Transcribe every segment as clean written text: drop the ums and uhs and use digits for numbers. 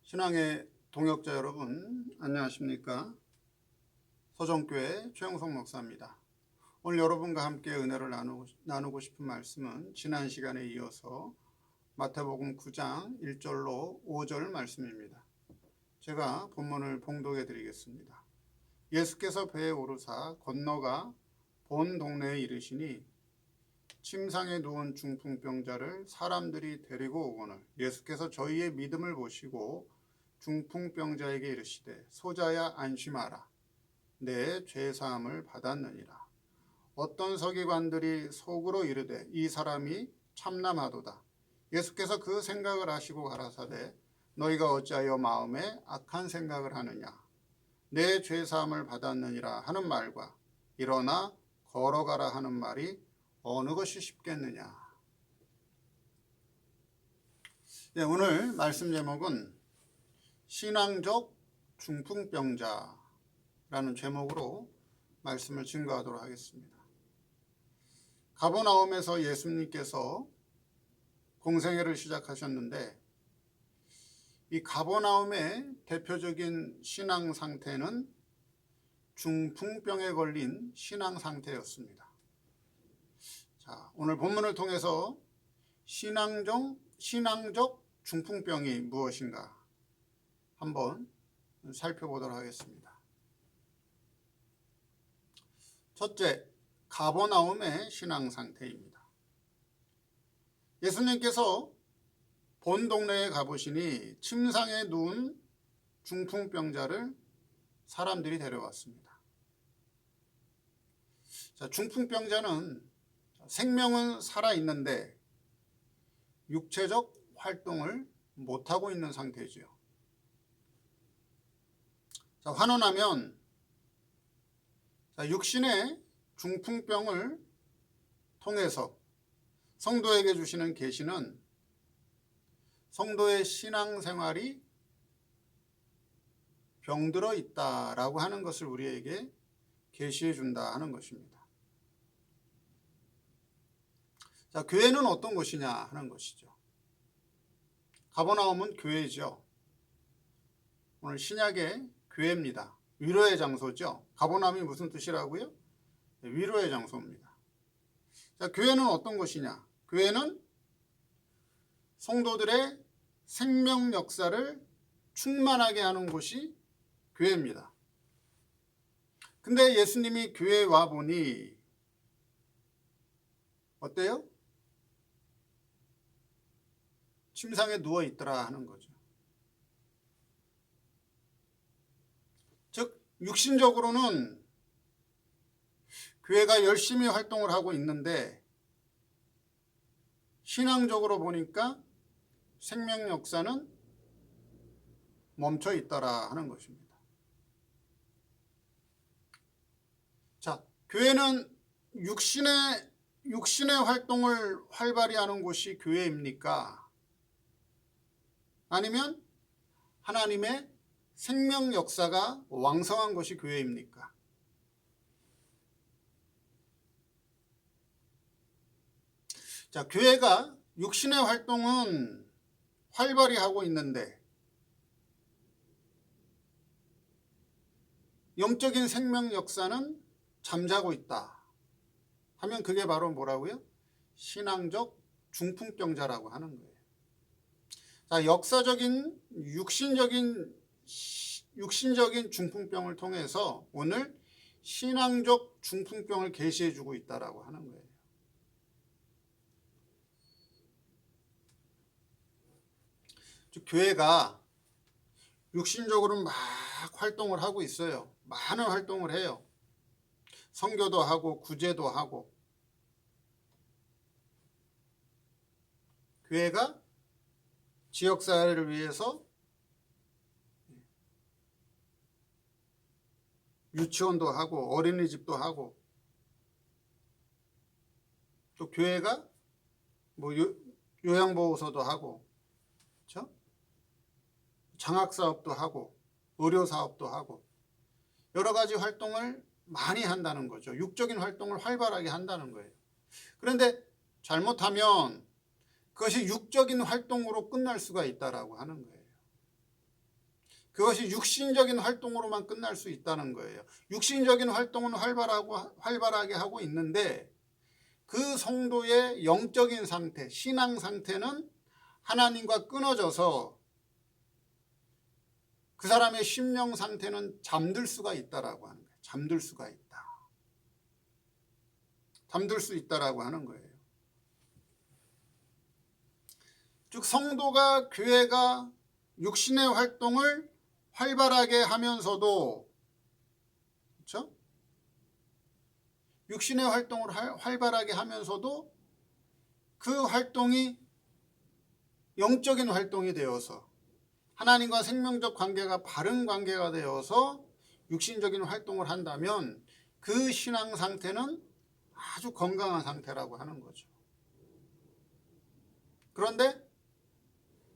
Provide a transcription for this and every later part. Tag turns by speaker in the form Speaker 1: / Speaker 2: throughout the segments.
Speaker 1: 신앙의 동역자 여러분, 안녕하십니까? 서정교회 최영석 목사입니다. 오늘 여러분과 함께 은혜를 나누고 싶은 말씀은 지난 시간에 이어서 마태복음 9장 1절로 5절 말씀입니다. 제가 본문을 봉독해 드리겠습니다. 예수께서 배에 오르사 건너가 본 동네에 이르시니 침상에 누운 중풍병자를 사람들이 데리고 오거늘 예수께서 저희의 믿음을 보시고 중풍병자에게 이르시되 소자야 안심하라 내 죄사함을 받았느니라. 어떤 서기관들이 속으로 이르되 이 사람이 참남하도다. 예수께서 그 생각을 하시고 가라사대 너희가 어찌하여 마음에 악한 생각을 하느냐. 내 죄사함을 받았느니라 하는 말과 일어나 걸어가라 하는 말이 어느 것이 쉽겠느냐. 네, 오늘 말씀 제목은 신앙적 중풍병자라는 제목으로 말씀을 증거하도록 하겠습니다. 가버나움에서 예수님께서 공생애를 시작하셨는데 이 가버나움의 대표적인 신앙 상태는 중풍병에 걸린 신앙 상태였습니다. 자, 오늘 본문을 통해서 신앙적 중풍병이 무엇인가 한번 살펴보도록 하겠습니다. 첫째, 가버나움의 신앙 상태입니다. 예수님께서 본 동네에 가보시니 침상에 누운 중풍병자를 사람들이 데려왔습니다. 자, 중풍병자는 생명은 살아있는데 육체적 활동을 못하고 있는 상태지요. 자, 환원하면 육신의 중풍병을 통해서 성도에게 주시는 계시는 성도의 신앙생활이 병들어 있다라고 하는 것을 우리에게 계시해 준다 하는 것입니다. 자, 교회는 어떤 곳이냐 하는 것이죠. 가버나움은 교회죠. 오늘 신약의 교회입니다. 위로의 장소죠. 가버나움이 무슨 뜻이라고요? 위로의 장소입니다. 자, 교회는 어떤 곳이냐? 교회는 성도들의 생명 역사를 충만하게 하는 곳이 교회입니다. 근데 예수님이 교회에 와 보니 어때요? 침상에 누워 있더라 하는 거죠. 즉 육신적으로는 교회가 열심히 활동을 하고 있는데 신앙적으로 보니까 생명 역사는 멈춰 있더라 하는 것입니다. 자, 교회는 육신의 활동을 활발히 하는 곳이 교회입니까? 아니면 하나님의 생명 역사가 왕성한 것이 교회입니까? 자, 교회가 육신의 활동은 활발히 하고 있는데 영적인 생명 역사는 잠자고 있다 하면 그게 바로 뭐라고요? 신앙적 중풍병자라고 하는 거예요. 자, 역사적인 육신적인 중풍병을 통해서 오늘 신앙적 중풍병을 계시해 주고 있다라고 하는 거예요. 즉 교회가 육신적으로 막 활동을 하고 있어요. 많은 활동을 해요. 선교도 하고 구제도 하고. 교회가 지역사회를 위해서 유치원도 하고 어린이집도 하고 또 교회가 뭐 요양보호소도 하고 그렇죠? 장학사업도 하고 의료사업도 하고 여러 가지 활동을 많이 한다는 거죠. 육적인 활동을 활발하게 한다는 거예요. 그런데 잘못하면 그것이 육적인 활동으로 끝날 수가 있다라고 하는 거예요. 그것이 육신적인 활동으로만 끝날 수 있다는 거예요. 육신적인 활동은 활발하게 하고 있는데 그 성도의 영적인 상태, 신앙 상태는 하나님과 끊어져서 그 사람의 심령 상태는 잠들 수가 있다라고 하는 거예요. 잠들 수가 있다. 잠들 수 있다라고 하는 거예요. 즉 성도가 교회가 육신의 활동을 활발하게 하면서도 그렇죠? 육신의 활동을 활발하게 하면서도 그 활동이 영적인 활동이 되어서 하나님과 생명적 관계가 바른 관계가 되어서 육신적인 활동을 한다면 그 신앙 상태는 아주 건강한 상태라고 하는 거죠. 그런데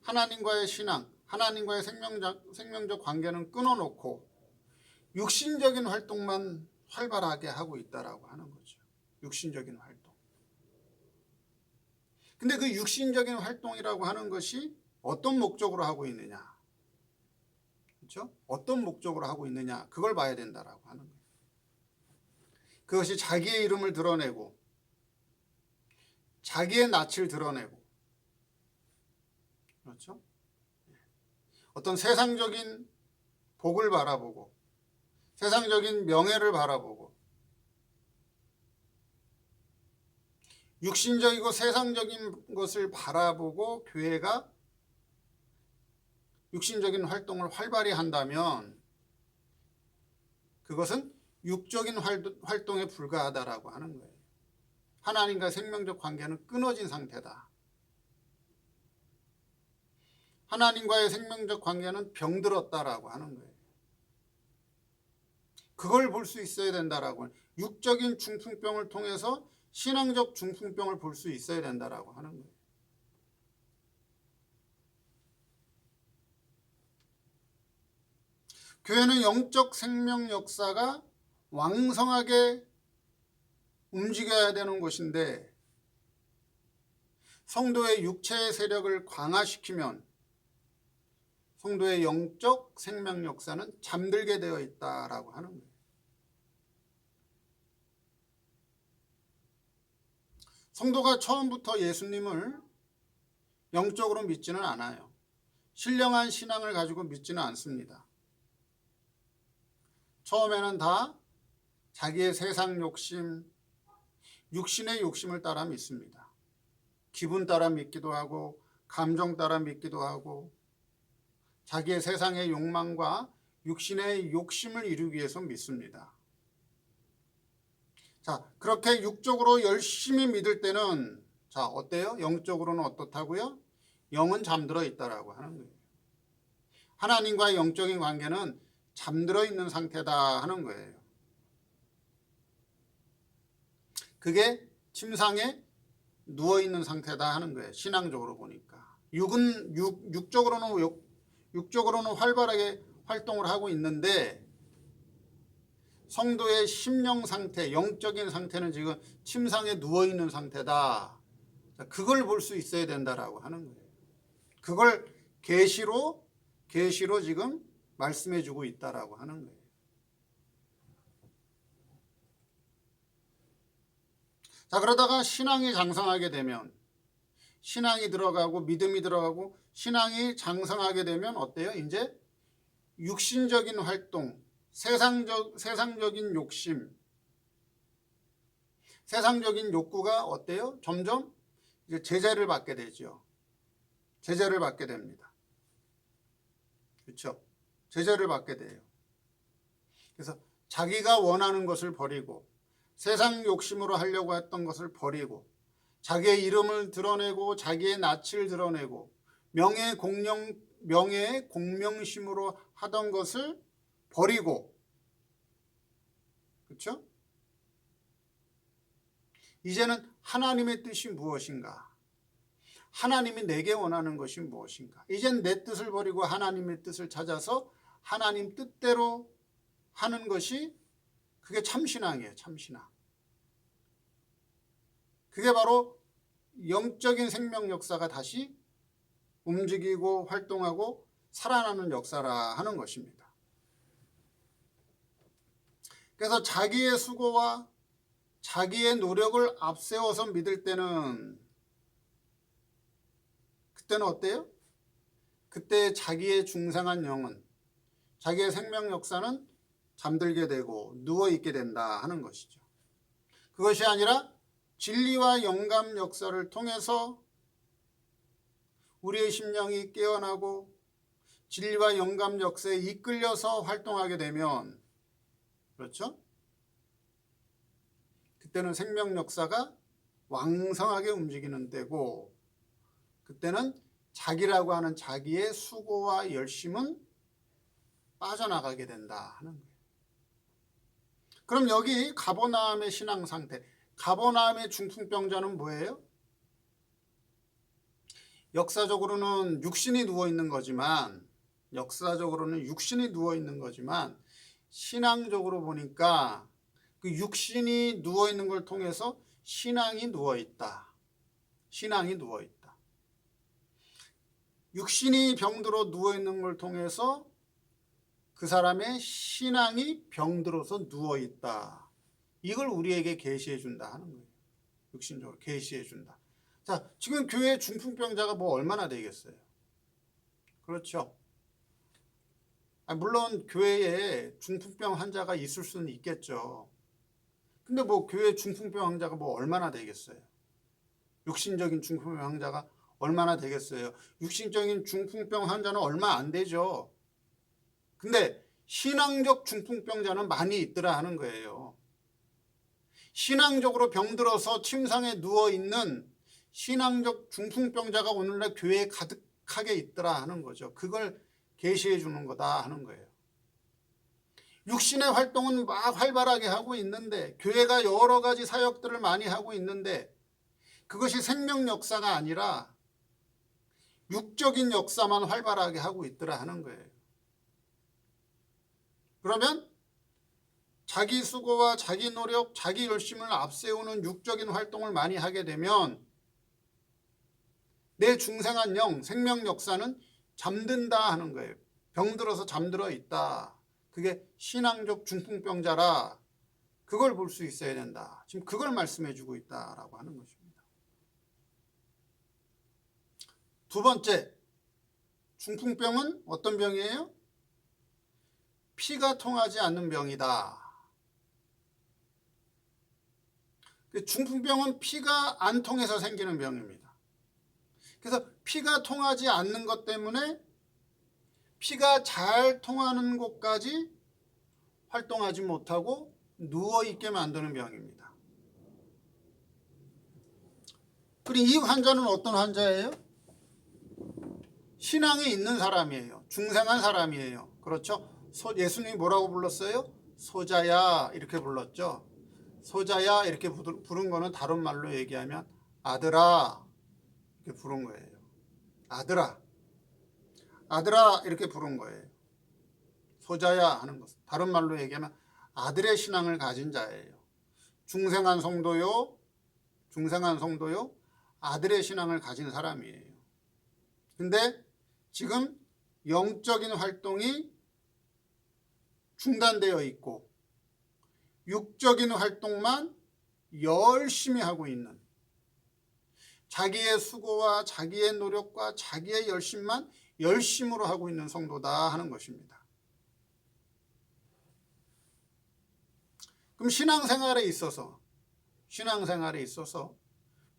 Speaker 1: 하나님과의 신앙, 하나님과의 생명적 관계는 끊어놓고 육신적인 활동만 활발하게 하고 있다라고 하는 거죠. 육신적인 활동. 근데 그 육신적인 활동이라고 하는 것이 어떤 목적으로 하고 있느냐? 그렇죠? 어떤 목적으로 하고 있느냐? 그걸 봐야 된다라고 하는 거예요. 그것이 자기의 이름을 드러내고 자기의 낯을 드러내고 그렇죠? 어떤 세상적인 복을 바라보고 세상적인 명예를 바라보고 육신적이고 세상적인 것을 바라보고 교회가 육신적인 활동을 활발히 한다면 그것은 육적인 활동에 불과하다라고 하는 거예요. 하나님과 생명적 관계는 끊어진 상태다. 하나님과의 생명적 관계는 병들었다라고 하는 거예요. 그걸 볼 수 있어야 된다라고. 육적인 중풍병을 통해서 신앙적 중풍병을 볼 수 있어야 된다라고 하는 거예요. 교회는 영적 생명 역사가 왕성하게 움직여야 되는 곳인데 성도의 육체의 세력을 강화시키면 성도의 영적 생명 역사는 잠들게 되어 있다라고 하는 거예요. 성도가 처음부터 예수님을 영적으로 믿지는 않아요. 신령한 신앙을 가지고 믿지는 않습니다. 처음에는 다 자기의 세상 욕심, 육신의 욕심을 따라 믿습니다. 기분 따라 믿기도 하고 감정 따라 믿기도 하고 자기의 세상의 욕망과 육신의 욕심을 이루기 위해서 믿습니다. 자, 그렇게 육적으로 열심히 믿을 때는 자, 어때요? 영적으로는 어떻다고요? 영은 잠들어 있다라고 하는 거예요. 하나님과의 영적인 관계는 잠들어 있는 상태다 하는 거예요. 그게 침상에 누워 있는 상태다 하는 거예요. 신앙적으로 보니까. 육적으로는 활발하게 활동을 하고 있는데 성도의 심령 상태, 영적인 상태는 지금 침상에 누워 있는 상태다. 그걸 볼 수 있어야 된다라고 하는 거예요. 그걸 계시로 지금 말씀해 주고 있다라고 하는 거예요. 자, 그러다가 신앙이 장성하게 되면 신앙이 들어가고 믿음이 들어가고 신앙이 장성하게 되면 어때요? 이제 육신적인 활동, 세상적인 욕심, 세상적인 욕구가 어때요? 점점 이제 제재를 받게 되죠. 제재를 받게 됩니다. 그렇죠? 제재를 받게 돼요. 그래서 자기가 원하는 것을 버리고 세상 욕심으로 하려고 했던 것을 버리고 자기의 이름을 드러내고 자기의 낯을 드러내고 명예의 공명심으로 하던 것을 버리고 그렇죠? 이제는 하나님의 뜻이 무엇인가? 하나님이 내게 원하는 것이 무엇인가? 이젠 내 뜻을 버리고 하나님의 뜻을 찾아서 하나님 뜻대로 하는 것이 그게 참신앙이에요. 참신앙. 그게 바로 영적인 생명 역사가 다시 움직이고 활동하고 살아나는 역사라 하는 것입니다. 그래서 자기의 수고와 자기의 노력을 앞세워서 믿을 때는 그때는 어때요? 그때 자기의 중생한 영은 자기의 생명 역사는 잠들게 되고 누워있게 된다 하는 것이죠. 그것이 아니라 진리와 영감 역사를 통해서 우리의 심령이 깨어나고 진리와 영감 역사에 이끌려서 활동하게 되면 그렇죠? 그때는 생명 역사가 왕성하게 움직이는 때고 그때는 자기라고 하는 자기의 수고와 열심은 빠져나가게 된다 하는 거예요. 그럼 여기 가버나움의 신앙 상태, 가버나움의 중풍병자는 뭐예요? 역사적으로는 육신이 누워있는 거지만 신앙적으로 보니까 그 육신이 누워있는 걸 통해서 신앙이 누워있다. 육신이 병들어 누워있는 걸 통해서 그 사람의 신앙이 병들어서 누워있다. 이걸 우리에게 계시해 준다 하는 거예요. 육신적으로 계시해 준다. 자, 지금 교회 중풍병자가 뭐 얼마나 되겠어요? 그렇죠. 물론 교회에 중풍병 환자가 있을 수는 있겠죠. 근데 뭐 교회 중풍병 환자가 뭐 얼마나 되겠어요? 육신적인 중풍병 환자가 얼마나 되겠어요? 육신적인 중풍병 환자는 얼마 안 되죠. 근데 신앙적 중풍병자는 많이 있더라 하는 거예요. 신앙적으로 병들어서 침상에 누워있는 신앙적 중풍병자가 오늘날 교회에 가득하게 있더라 하는 거죠. 그걸 계시해 주는 거다 하는 거예요. 육신의 활동은 막 활발하게 하고 있는데 교회가 여러 가지 사역들을 많이 하고 있는데 그것이 생명 역사가 아니라 육적인 역사만 활발하게 하고 있더라 하는 거예요. 그러면 자기 수고와 자기 노력, 자기 열심을 앞세우는 육적인 활동을 많이 하게 되면 내 중생한 영, 생명 역사는 잠든다 하는 거예요. 병들어서 잠들어 있다. 그게 신앙적 중풍병자라 그걸 볼 수 있어야 된다. 지금 그걸 말씀해 주고 있다라고 하는 것입니다. 두 번째, 중풍병은 어떤 병이에요? 피가 통하지 않는 병이다. 중풍병은 피가 안 통해서 생기는 병입니다. 그래서 피가 통하지 않는 것 때문에 피가 잘 통하는 곳까지 활동하지 못하고 누워있게 만드는 병입니다. 그리고 이 환자는 어떤 환자예요? 신앙이 있는 사람이에요. 중생한 사람이에요. 그렇죠? 예수님이 뭐라고 불렀어요? 소자야 이렇게 불렀죠. 소자야 이렇게 부른 거는 다른 말로 얘기하면 아들아 이렇게 부른 거예요. 아들아 이렇게 부른 거예요. 소자야 하는 것은 다른 말로 얘기하면 아들의 신앙을 가진 자예요. 중생한 성도요 아들의 신앙을 가진 사람이에요. 근데 지금 영적인 활동이 중단되어 있고 육적인 활동만 열심히 하고 있는 자기의 수고와 자기의 노력과 자기의 열심만 열심으로 하고 있는 성도다 하는 것입니다. 그럼 신앙생활에 있어서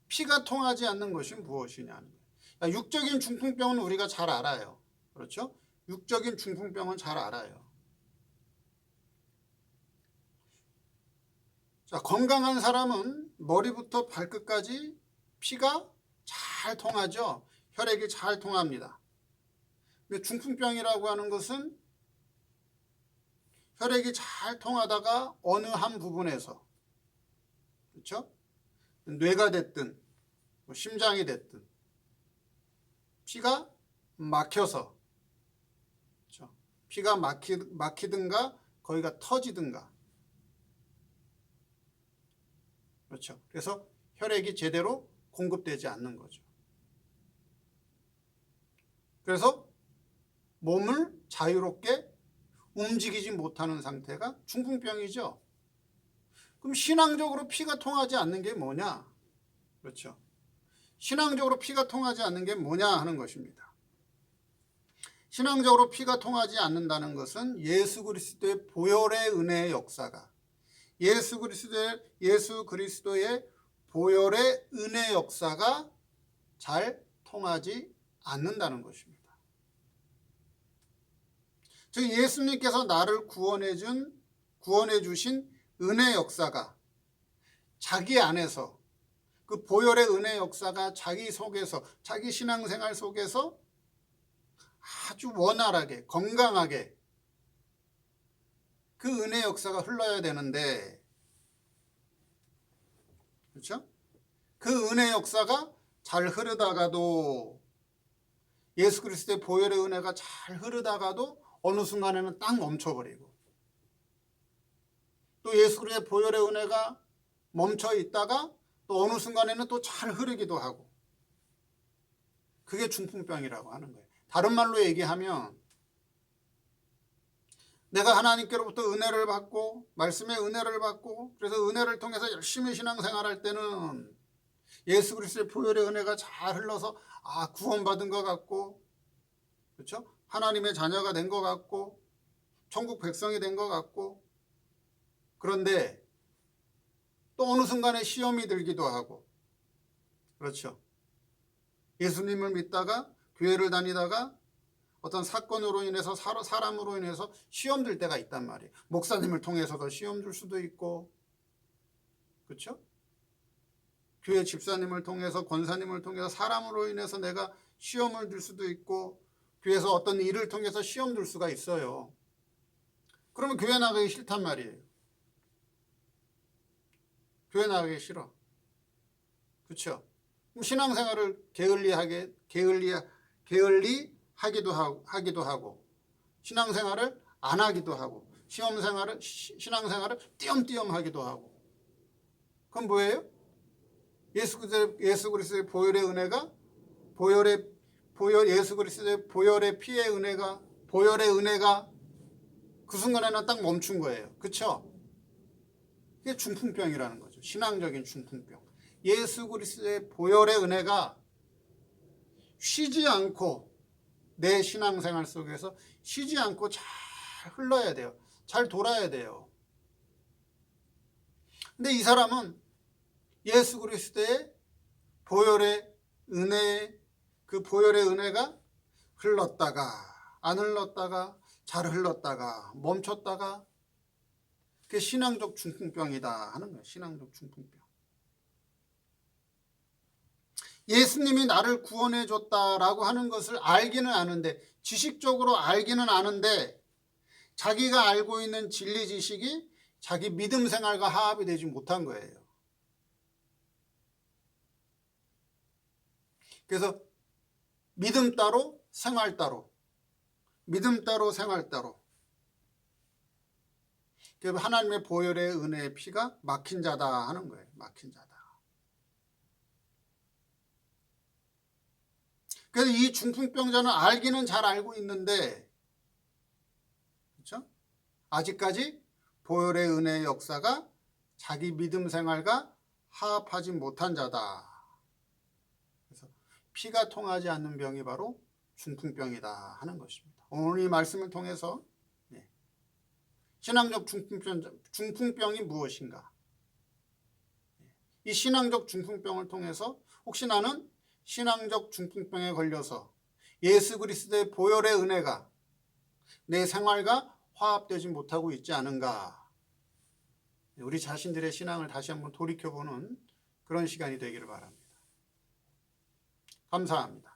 Speaker 1: 피가 통하지 않는 것이 무엇이냐는 거예요. 육적인 중풍병은 우리가 잘 알아요. 그렇죠? 육적인 중풍병은 잘 알아요. 자, 건강한 사람은 머리부터 발끝까지 피가 잘 통하죠. 혈액이 잘 통합니다. 근데 중풍병이라고 하는 것은 혈액이 잘 통하다가 어느 한 부분에서 그렇죠? 뇌가 됐든 심장이 됐든 피가 막혀서 그렇죠? 피가 막히든가 거기가 터지든가 그렇죠? 그래서 혈액이 제대로 공급되지 않는 거죠. 그래서 몸을 자유롭게 움직이지 못하는 상태가 중풍병이죠. 그럼 신앙적으로 피가 통하지 않는 게 뭐냐? 그렇죠. 신앙적으로 피가 통하지 않는 게 뭐냐 하는 것입니다. 신앙적으로 피가 통하지 않는다는 것은 예수 그리스도의 보혈의 은혜의 역사가 예수 그리스도의 보혈의 은혜 역사가 잘 통하지 않는다는 것입니다. 즉 예수님께서 나를 구원해 주신 은혜 역사가 자기 안에서 그 보혈의 은혜 역사가 자기 속에서 자기 신앙생활 속에서 아주 원활하게 건강하게 그 은혜 역사가 흘러야 되는데 그렇죠? 그 은혜 역사가 잘 흐르다가도 예수 그리스도의 보혈의 은혜가 잘 흐르다가도 어느 순간에는 딱 멈춰버리고 또 예수 그리스도의 보혈의 은혜가 멈춰 있다가 또 어느 순간에는 또 잘 흐르기도 하고 그게 중풍병이라고 하는 거예요. 다른 말로 얘기하면 내가 하나님께로부터 은혜를 받고 말씀의 은혜를 받고 그래서 은혜를 통해서 열심히 신앙생활할 때는 예수 그리스도의 보혈의 은혜가 잘 흘러서 구원받은 것 같고 그렇죠? 하나님의 자녀가 된 것 같고 천국 백성이 된 것 같고 그런데 또 어느 순간에 시험이 들기도 하고 그렇죠. 예수님을 믿다가 교회를 다니다가 어떤 사건으로 인해서 사람으로 인해서 시험 들 때가 있단 말이에요. 목사님을 통해서도 시험 줄 수도 있고 그렇죠? 교회 집사님을 통해서 권사님을 통해서 사람으로 인해서 내가 시험을 들 수도 있고 교회에서 어떤 일을 통해서 시험 들 수가 있어요. 그러면 교회 나가기 싫단 말이에요. 교회 나가기 싫어. 그렇죠? 신앙생활을 하기도 하고 신앙생활을 안 하기도 하고 신앙생활을 띄엄띄엄 하기도 하고 그건 뭐예요? 예수 그리스도의 보혈의 은혜가 예수 그리스도의 보혈의 피의 은혜가 보혈의 은혜가 그 순간에는 딱 멈춘 거예요. 그렇죠? 이게 중풍병이라는 거죠. 신앙적인 중풍병. 예수 그리스도의 보혈의 은혜가 쉬지 않고 내 신앙생활 속에서 쉬지 않고 잘 흘러야 돼요. 잘 돌아야 돼요. 근데 이 사람은 예수 그리스도의 보혈의 은혜, 그 보혈의 은혜가 흘렀다가 안 흘렀다가 잘 흘렀다가 멈췄다가 그게 신앙적 중풍병이다 하는 거예요. 신앙적 중풍병. 예수님이 나를 구원해 줬다라고 하는 것을 알기는 아는데 지식적으로 알기는 아는데 자기가 알고 있는 진리 지식이 자기 믿음 생활과 화합이 되지 못한 거예요. 그래서 믿음 따로 생활 따로 믿음 따로 생활 따로 그래서 하나님의 보혈의 은혜의 피가 막힌 자다 하는 거예요. 막힌 자다. 그래서 이 중풍병자는 알기는 잘 알고 있는데 그렇죠? 아직까지 보혈의 은혜의 역사가 자기 믿음 생활과 화합하지 못한 자다. 그래서 피가 통하지 않는 병이 바로 중풍병이다 하는 것입니다. 오늘 이 말씀을 통해서 신앙적 중풍병이 무엇인가? 이 신앙적 중풍병을 통해서 혹시 나는 신앙적 중풍병에 걸려서 예수 그리스도의 보혈의 은혜가 내 생활과 화합되지 못하고 있지 않은가? 우리 자신들의 신앙을 다시 한번 돌이켜보는 그런 시간이 되기를 바랍니다. 감사합니다.